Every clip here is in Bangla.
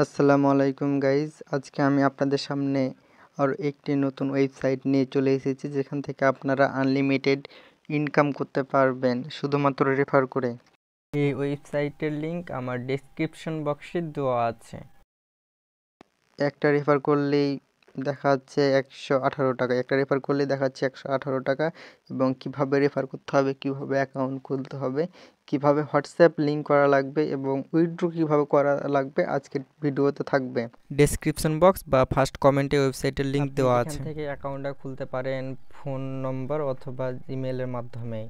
আসসালামু আলাইকুম গাইজ, আজকে আমি আপনাদের সামনে আর একটি নতুন ওয়েবসাইট নিয়ে চলে এসেছি যেখান থেকে আপনারা আনলিমিটেড ইনকাম করতে পারবেন শুধুমাত্র রেফার করে। এই ওয়েবসাইটের লিংক আমার ডেসক্রিপশন বক্সে দেওয়া আছে। একটা রেফার করলেই দেখাচ্ছে 118 টাকা, একটা রেফার করলেই দেখাচ্ছে 118 টাকা। এবং কিভাবে রেফার করতে হবে, কিভাবে অ্যাকাউন্ট খুলতে হবে, কিভাবে হোয়াটসঅ্যাপ লিঙ্ক করা লাগবে এবং উইথড্র কিভাবে করা লাগবে আজকের ভিডিওতে থাকবে। ডেসক্রিপশন বক্স বা ফার্স্ট কমেন্টে ওয়েবসাইটের লিংক দেওয়া আছে। এখান থেকে অ্যাকাউন্টটা খুলতে পারেন ফোন নম্বর অথবা ইমেলের মাধ্যমে।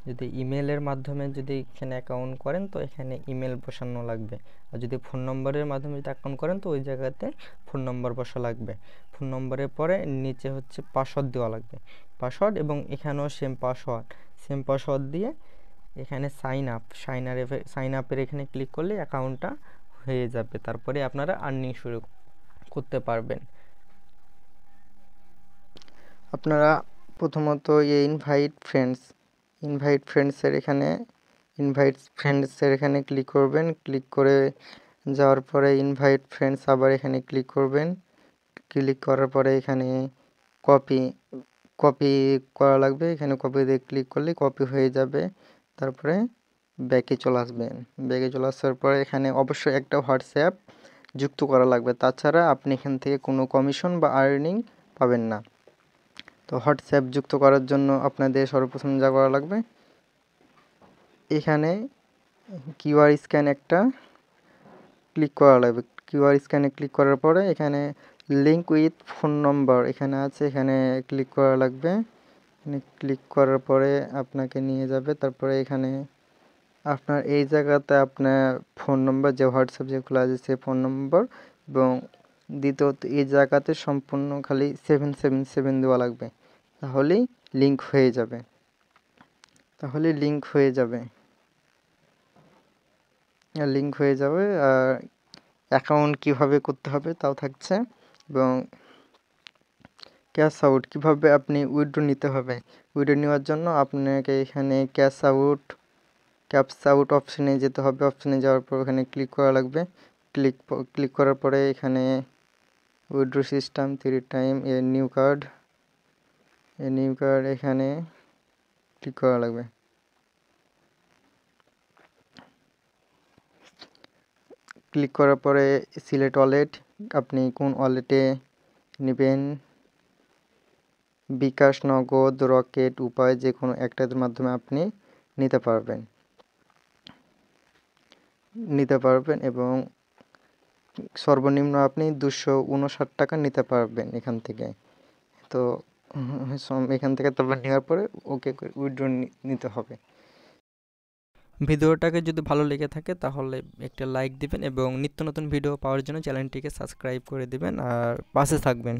যদি ইমেলের মাধ্যমে যদি এখানে অ্যাকাউন্ট করেন তো এখানে ইমেল বসানো লাগবে, আর যদি ফোন নম্বরের মাধ্যমে যদি অ্যাকাউন্ট করেন তো ওই জায়গাতে ফোন নম্বর বসা লাগবে। ফোন নম্বরের পরে নিচে হচ্ছে পাসওয়ার্ড দেওয়া লাগবে, পাসওয়ার্ড, এবং এখানেও সেম পাসওয়ার্ড দিয়ে এখানে সাইন আপের এখানে ক্লিক করলে অ্যাকাউন্টটা হয়ে যাবে। তারপরে আপনারা আর্নিং শুরু করতে পারবেন। আপনারা প্রথমত এই ইনভাইট ফ্রেন্ডসের এখানে ক্লিক করবেন। ক্লিক করে যাওয়ার পরে ইনভাইট ফ্রেন্ডস আবার এখানে ক্লিক করবেন। ক্লিক করার পরে এখানে কপি করা লাগবে, এখানে কপিতে ক্লিক করলে কপি হয়ে যাবে। তারপরে ব্যাকে চলে আসবেন। ব্যাকে চলে আসার পরে এখানে অবশ্যই একটা হোয়াটসঅ্যাপ যুক্ত করা লাগবে, তাছাড়া আপনি এখান থেকে কোনো কমিশন বা আর্নিং পাবেন না। তো হোয়াটসঅ্যাপ যুক্ত করার জন্য আপনাদের সর্বপ্রথম যা করা লাগবে, এখানে কিউআর স্ক্যান একটা ক্লিক করা লাগবে। কিউআর স্ক্যানে ক্লিক করার পরে এখানে লিঙ্ক উইথ ফোন নম্বর এখানে আছে, এখানে ক্লিক করা লাগবে। এখানে ক্লিক করার পরে আপনাকে নিয়ে যাবে। তারপরে এখানে আপনার এই জায়গাতে আপনার ফোন নম্বর, যে হোয়াটসঅ্যাপ যে খোলা আছে সে ফোন নম্বর, এবং দ্বিতীয়ত এই জায়গাতে সম্পূর্ণ খালি 777 দেওয়া লাগবে, তাহলেই লিঙ্ক হয়ে যাবে। আর অ্যাকাউন্ট কিভাবে করতে হবে তাও থাকছে, এবং ক্যাশ আউট কিভাবে আপনি উইথড্র নিতে হবে। উইথড্র নেওয়ার জন্য আপনাকে এখানে ক্যাশ আউট অপশনে যেতে হবে। অপশনে যাওয়ার পর এখানে ক্লিক করা লাগবে। ক্লিক করার পরে এখানে withdraw system 3 time new card এখানে ক্লিক করা লাগবে। ক্লিক করার পরে সিলেক্ট ওয়ালেট, আপনি কোন ওয়ালেটে নেবেন, বিকাশ, নগদ, রকেট, উপায় যে কোনো একটার মাধ্যমে আপনি নিতে পারবেন এবং সর্বনিম্ন আপনি 259 টাকা নিতে পারবেন এখান থেকে। তো এখান থেকে তারপর নেওয়ার পরে ওকে উইথড্র নিতে হবে। ভিডিওটাকে যদি ভালো লেগে থাকে তাহলে একটা লাইক দিবেন এবং নিত্য নতুন ভিডিও পাওয়ার জন্য চ্যানেলটিকে সাবস্ক্রাইব করে দিবেন আর পাশে থাকবেন।